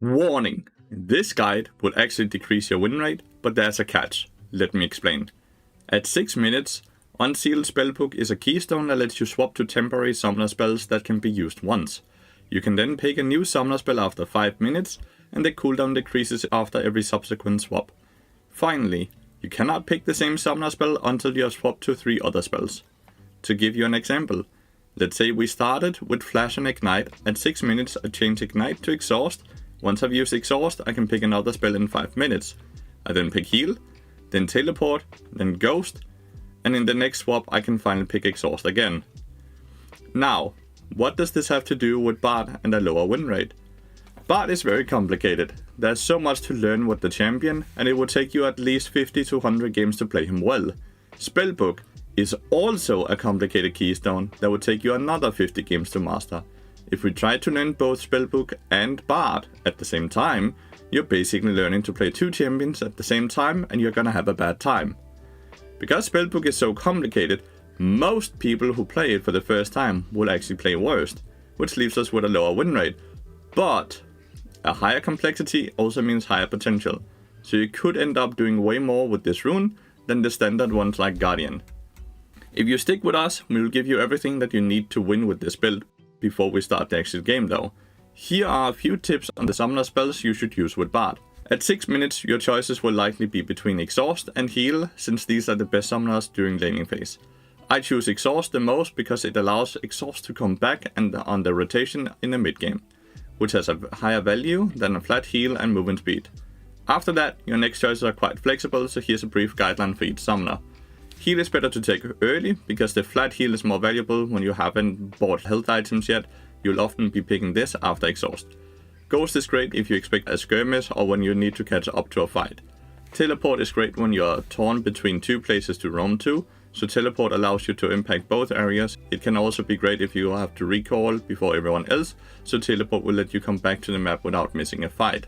Warning! This guide will actually decrease your win rate, but there's a catch. Let me explain. At 6 minutes, Unsealed Spellbook is a keystone that lets you swap to temporary summoner spells that can be used once. You can then pick a new summoner spell after 5 minutes, and the cooldown decreases after every subsequent swap. Finally, you cannot pick the same summoner spell until you have swapped to 3 other spells. To give you an example, let's say we started with Flash and Ignite. At 6 minutes I change Ignite to Exhaust. Once I've used Exhaust, I can pick another spell in 5 minutes. I then pick Heal, then Teleport, then Ghost, and in the next swap I can finally pick Exhaust again. Now, what does this have to do with Bard and a lower win rate? Bard is very complicated. There's so much to learn with the champion, and it would take you at least 50 to 100 games to play him well. Spellbook is also a complicated keystone that would take you another 50 games to master. If we try to learn both Spellbook and Bard at the same time, you're basically learning to play 2 champions at the same time, and you're gonna have a bad time. Because Spellbook is so complicated, most people who play it for the first time will actually play worst, which leaves us with a lower win rate. But a higher complexity also means higher potential, so you could end up doing way more with this rune than the standard ones like Guardian. If you stick with us, we will give you everything that you need to win with this build before we start the actual game though. Here are a few tips on the summoner spells you should use with Bard. At 6 minutes, your choices will likely be between Exhaust and Heal, since these are the best summoners during laning phase. I choose Exhaust the most because it allows Exhaust to come back and on the rotation in the mid game, which has a higher value than a flat heal and movement speed. After that, your next choices are quite flexible, so here's a brief guideline for each summoner. Heal is better to take early, because the flat heal is more valuable when you haven't bought health items yet. You'll often be picking this after Exhaust. Ghost is great if you expect a skirmish or when you need to catch up to a fight. Teleport is great when you're torn between 2 places to roam to, so Teleport allows you to impact both areas. It can also be great if you have to recall before everyone else, so Teleport will let you come back to the map without missing a fight.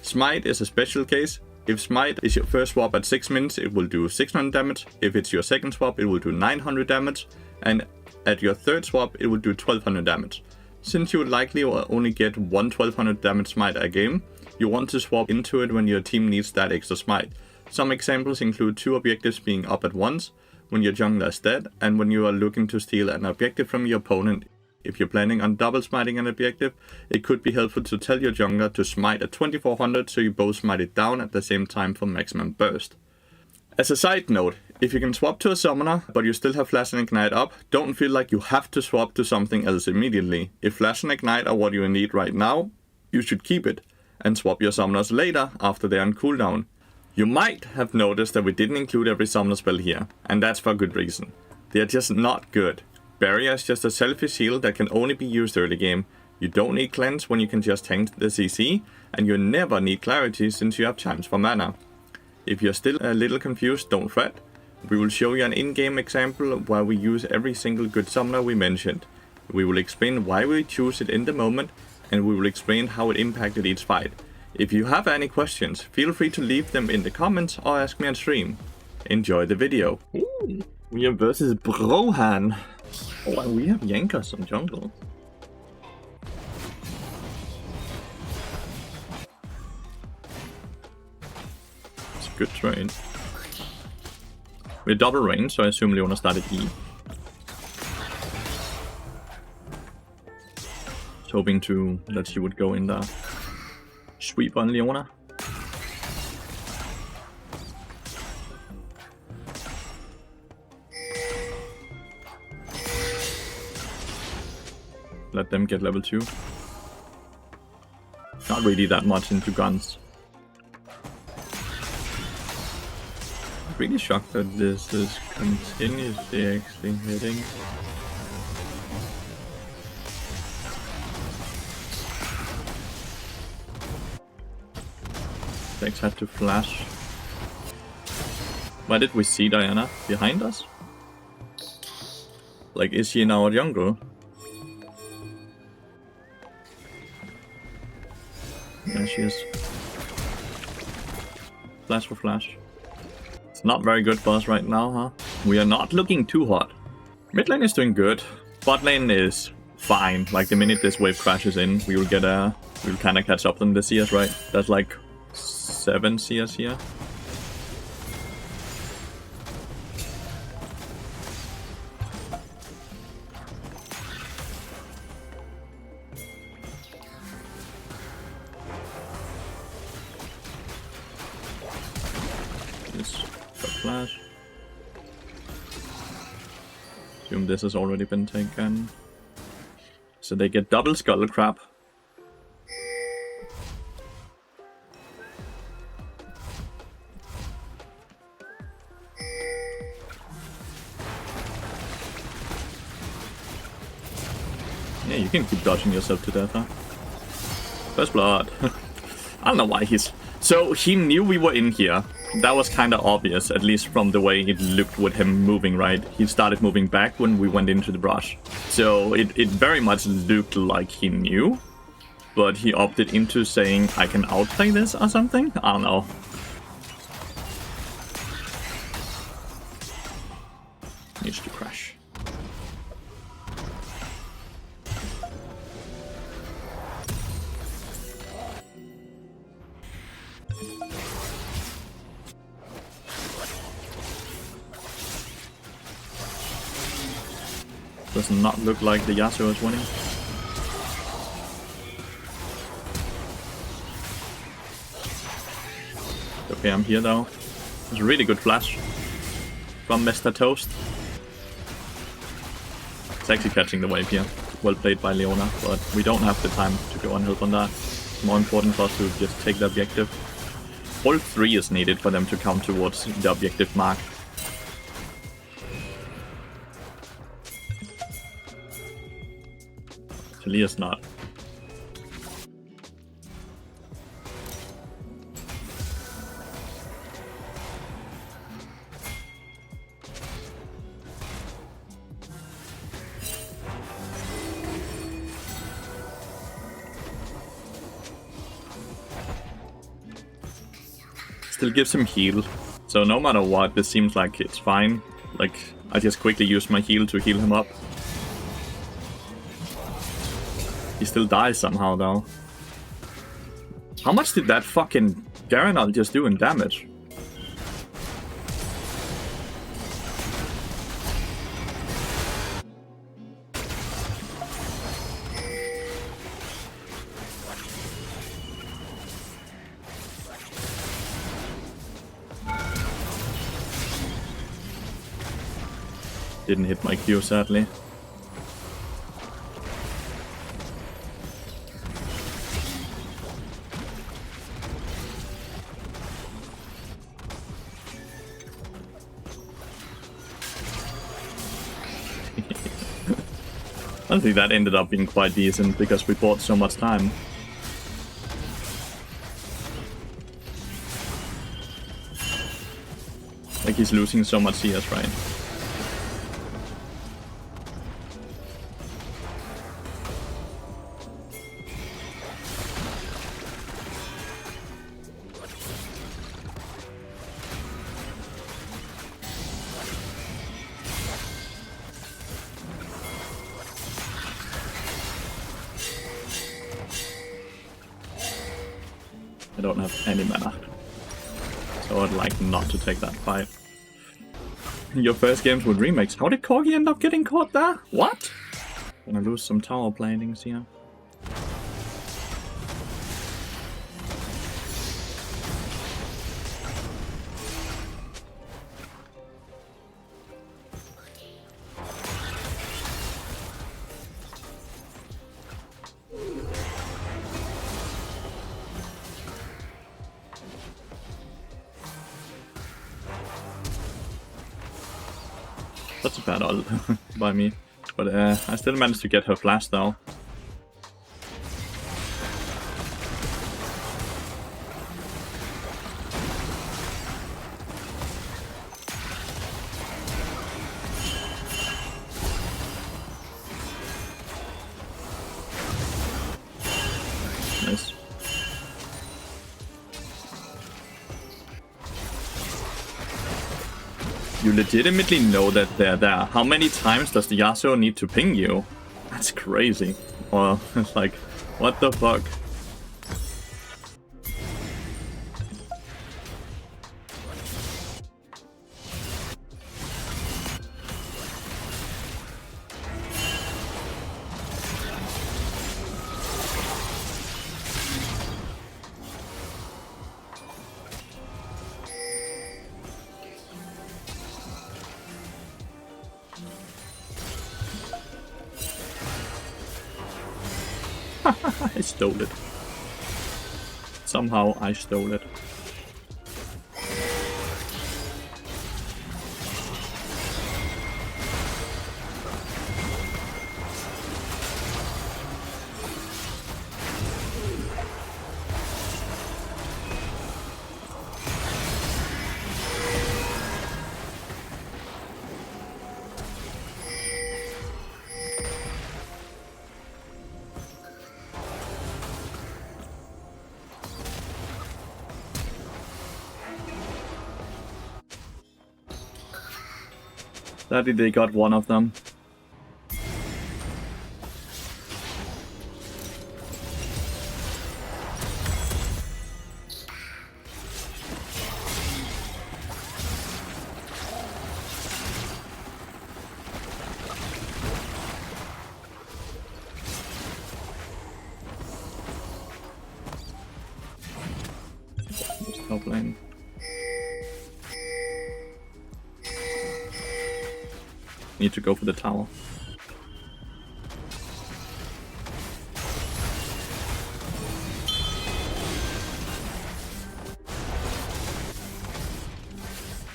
Smite is a special case. If Smite is your first swap at 6 minutes, it will do 600 damage. If it's your second swap, it will do 900 damage. And at your third swap, it will do 1200 damage. Since you would likely only get one 1200 damage Smite a game, you want to swap into it when your team needs that extra Smite. Some examples include 2 objectives being up at once, when your jungler is dead, and when you are looking to steal an objective from your opponent. If you're planning on double smiting an objective, it could be helpful to tell your jungler to smite at 2400 so you both smite it down at the same time for maximum burst. As a side note, if you can swap to a summoner, but you still have Flash and Ignite up, don't feel like you have to swap to something else immediately. If Flash and Ignite are what you need right now, you should keep it, and swap your summoners later after they're on cooldown. You might have noticed that we didn't include every summoner spell here, and that's for good reason. They are just not good. Barrier is just a selfish heal that can only be used early game. You don't need Cleanse when you can just tank the CC, and you never need Clarity since you have chance for mana. If you're still a little confused, don't fret. We will show you an in-game example where we use every single good summoner we mentioned. We will explain why we choose it in the moment, and we will explain how it impacted each fight. If you have any questions, feel free to leave them in the comments or ask me on stream. Enjoy the video. Ooh, we are versus Brohan. Oh, and we have Yankas on jungle. It's a good trade. We're double range, so I assume Leona started E. Was hoping that she would go in there. Sweep on Leona. Let them get level 2. Not really that much into guns. I'm really shocked that this is continuously actually hitting. Dex had to flash. Why did we see Diana behind us? Like, is she in our jungle? Yeah, she is. Flash for flash. It's not very good for us right now, huh? We are not looking too hot. Mid lane is doing good. Bot lane is fine. Like, the minute this wave crashes in, we will get a We'll kind of catch up them the CS, right? There's like 7 CS here. Flash. Assume this has already been taken. So they get double Skull Crab. Yeah, you can keep dodging yourself to death, huh? First blood. I don't know why he's... So he knew we were in here. That was kind of obvious, at least from the way it looked with him moving, right? He started moving back when we went into the brush. So it very much looked like he knew. But he opted into saying, I can outplay this or something? I don't know. Needs to crash. Does not look like the Yasuo is winning. Okay, I'm here though. It's a really good flash from Mr. Toast. It's actually catching the wave here. Well played by Leona, but we don't have the time to go and help on that. It's more important for us to just take the objective. All 3 is needed for them to come towards the objective mark. Talia's not. Still gives him heal, so no matter what, this seems like it's fine. Like, I just quickly use my heal to heal him up. He still dies somehow, though. How much did that fucking Garanol just do in damage? Didn't hit my Q, sadly. I think that ended up being quite decent because we bought so much time. Like he's losing so much CS, right? I don't have any mana, so I'd like not to take that fight. Your first games with remakes. How did Corgi end up getting caught there? What? Gonna lose some tower planings here. That's a bad ult by me, but I still managed to get her flash though. Nice. You legitimately know that they're there. How many times does the Yasuo need to ping you? That's crazy. Or it's like, what the fuck? I stole it. Somehow I stole it. Sadly, they got one of them. Top lane. Need to go for the tower.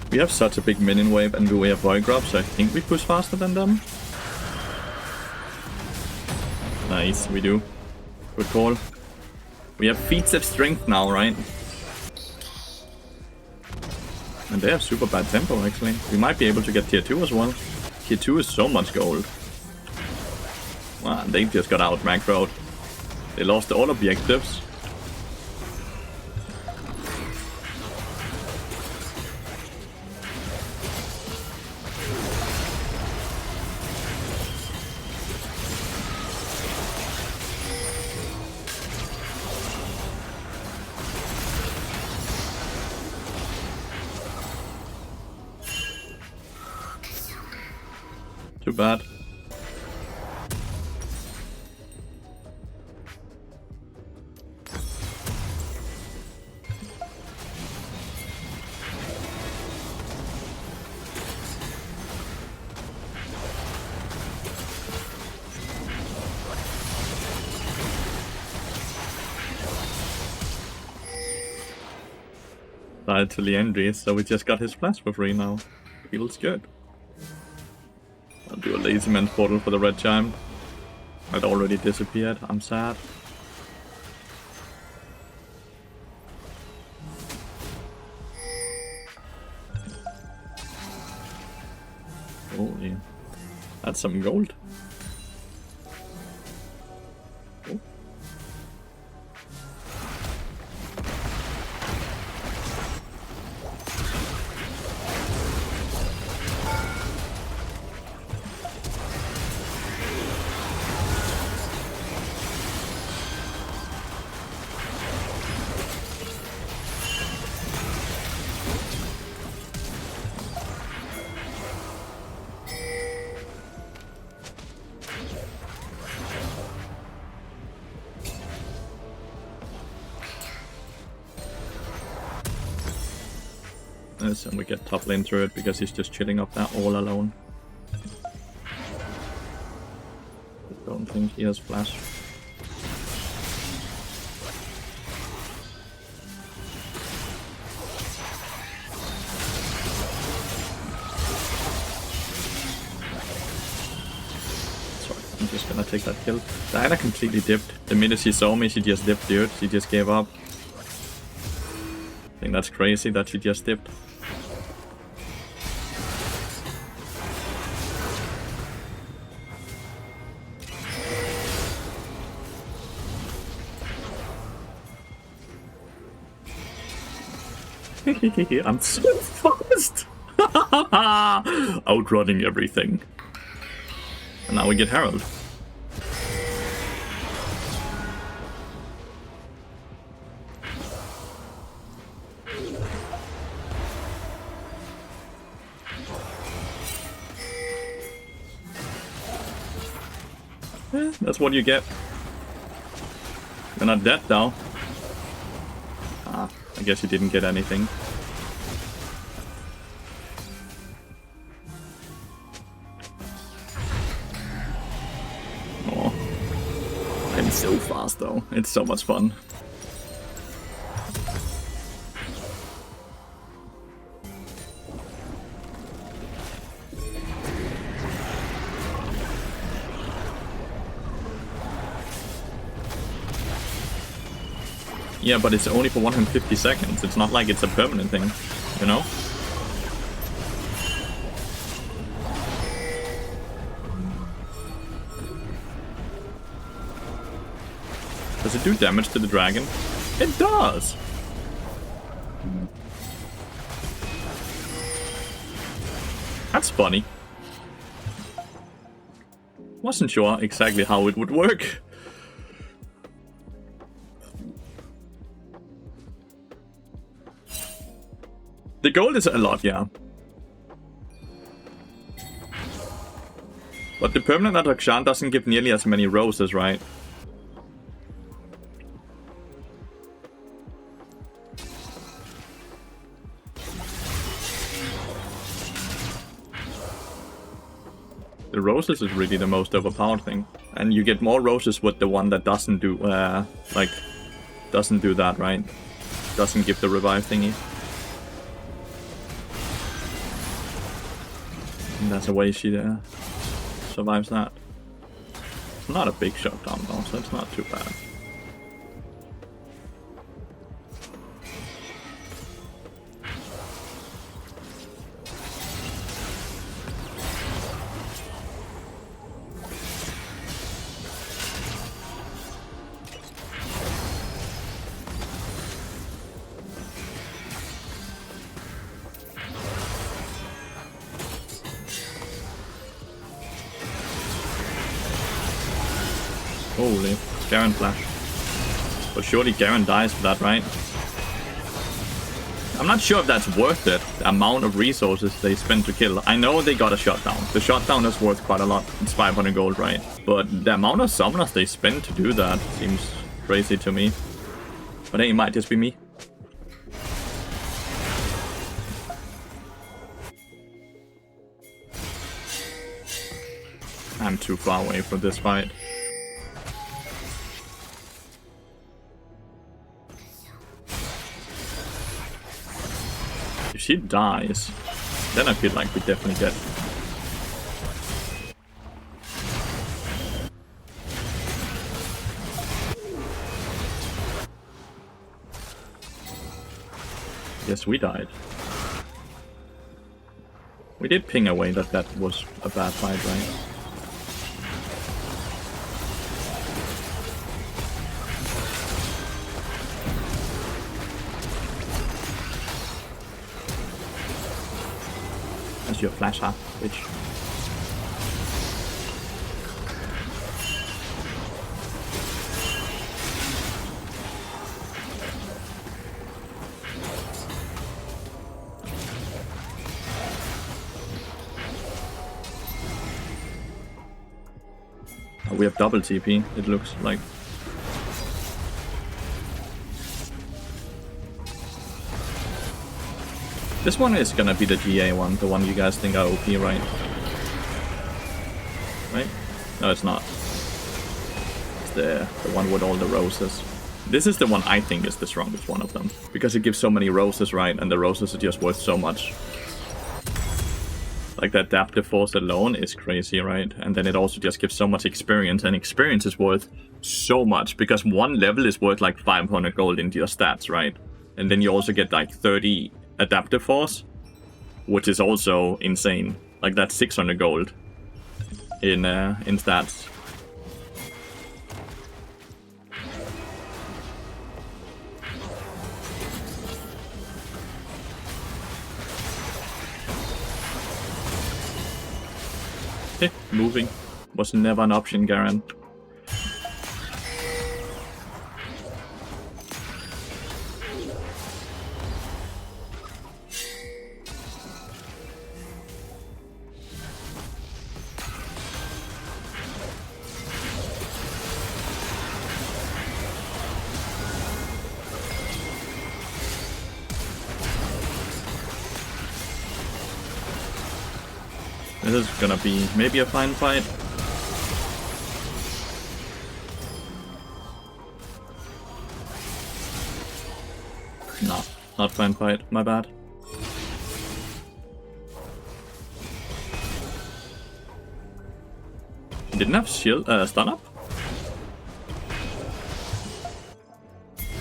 We have such a big minion wave and we have Voidgrub, so I think we push faster than them. Nice, we do. Good call. We have feats of strength now, right? And they have super bad tempo, actually. We might be able to get tier 2 as well. Tier 2 is so much gold. Wow, they just got out macroed. They lost all objectives. Too bad. Died to Leandri, so we just got his flash for free now. Feels good. I'll do a lazy man's portal for the red chime. It already disappeared. I'm sad. Holy. That's some gold. Oh. And we get top lane through it because he's just chilling up that all alone. Don't think he has flash. Sorry, I'm just gonna take that kill. Diana completely dipped. The minute she saw me, she just dipped, dude. She just gave up. I think that's crazy that she just dipped. I'm so fast! Outrunning everything. And now we get Herald. That's what you get. You're not dead though. Ah, I guess you didn't get anything. Oh, I'm so fast though. though. It's so much fun. Yeah, but it's only for 150 seconds. It's not like it's a permanent thing, you know? Does it do damage to the dragon? It does! That's funny. Wasn't sure exactly how it would work. The gold is a lot, yeah. But the permanent attraction doesn't give nearly as many roses, right? The roses is really the most overpowered thing. And you get more roses with the one that doesn't do, doesn't do that, right? Doesn't give the revive thingy. And that's a way she survives that. It's not a big shutdown though, so it's not too bad. Holy, Garen flash. But surely Garen dies for that, right? I'm not sure if that's worth it, the amount of resources they spend to kill. I know they got a shutdown. The shutdown is worth quite a lot. It's 500 gold, right? But the amount of summoners they spend to do that seems crazy to me. But hey, it might just be me. I'm too far away from this fight. If she dies, then I feel like we definitely get... Yes, we died. We did ping away that that was a bad fight, right? That's your flash half, bitch. Oh, we have double TP, it looks like. This one is gonna be the GA one, the one you guys think are OP, right? Right? No, it's not. It's the one with all the roses. This is the one I think is the strongest one of them. Because it gives so many roses, right? And the roses are just worth so much. Like that adaptive force alone is crazy, right? And then it also just gives so much experience. And experience is worth so much. Because one level is worth like 500 gold into your stats, right? And then you also get like 30... adaptive force, which is also insane. Like that's 600 gold in stats. Moving was never an option, Garen. This is gonna be maybe a fine fight. No, not fine fight. My bad. He didn't have shield, stun up?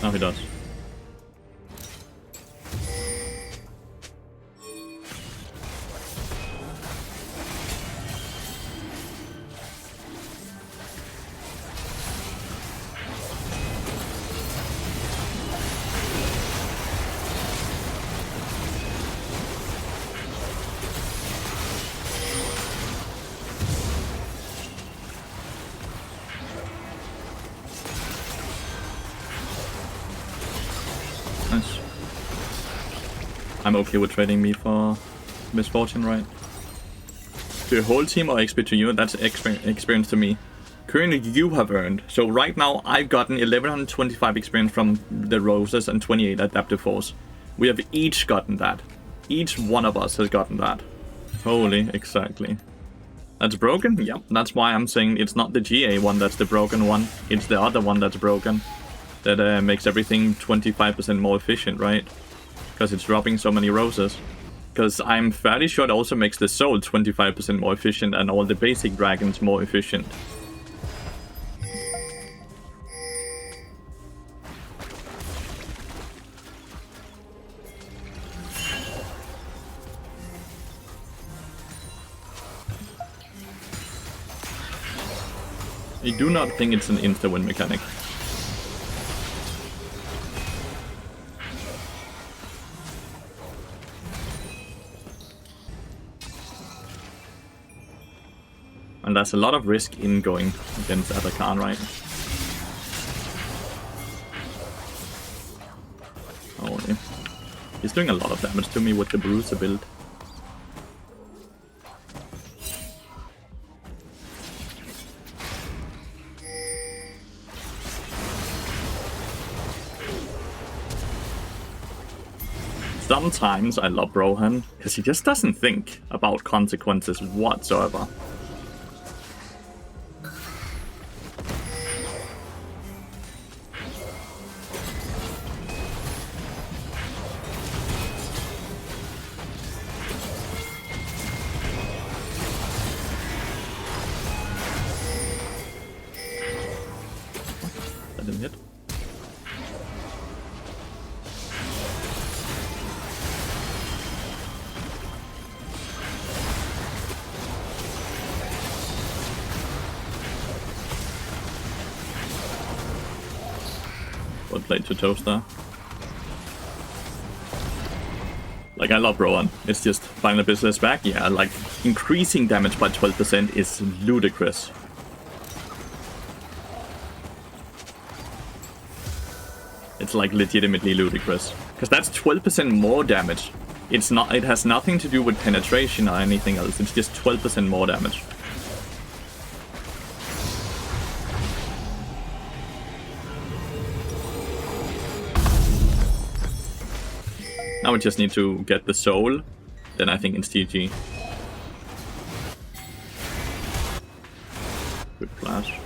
Now he does. Nice. I'm okay with trading me for misfortune, right? To your whole team or XP to you, that's experience to me. Currently you have earned. So right now I've gotten 1125 experience from the roses and 28 adaptive force. We have each gotten that. Each one of us has gotten that. Holy, exactly. That's broken? Yep, that's why I'm saying it's not the GA one that's the broken one. It's the other one that's broken. That makes everything 25% more efficient, right? Because it's dropping so many roses. Because I'm fairly sure it also makes the soul 25% more efficient and all the basic dragons more efficient. I do not think it's an insta-win mechanic. And there's a lot of risk in going against Atakan, right? Holy. He's doing a lot of damage to me with the Bruiser build. Sometimes I love Brohan, because he just doesn't think about consequences whatsoever. That didn't hit. What played to Toaster? Like, I love Rowan. It's just Final Business back. Yeah, like, increasing damage by 12% is ludicrous. It's like legitimately ludicrous. Because that's 12% more damage. It's not. It has nothing to do with penetration or anything else. It's just 12% more damage. Now we just need to get the soul, then I think it's GG. Good flash.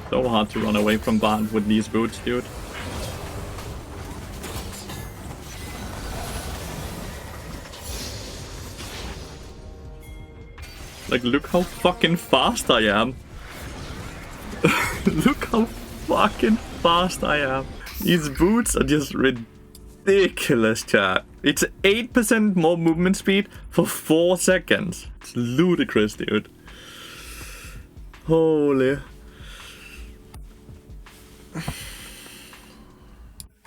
So hard to run away from Bard with these boots, dude. Like, look how fucking fast I am. Look how fucking fast I am. These boots are just ridiculous, chat. It's 8% more movement speed for 4 seconds. It's ludicrous, dude. Holy.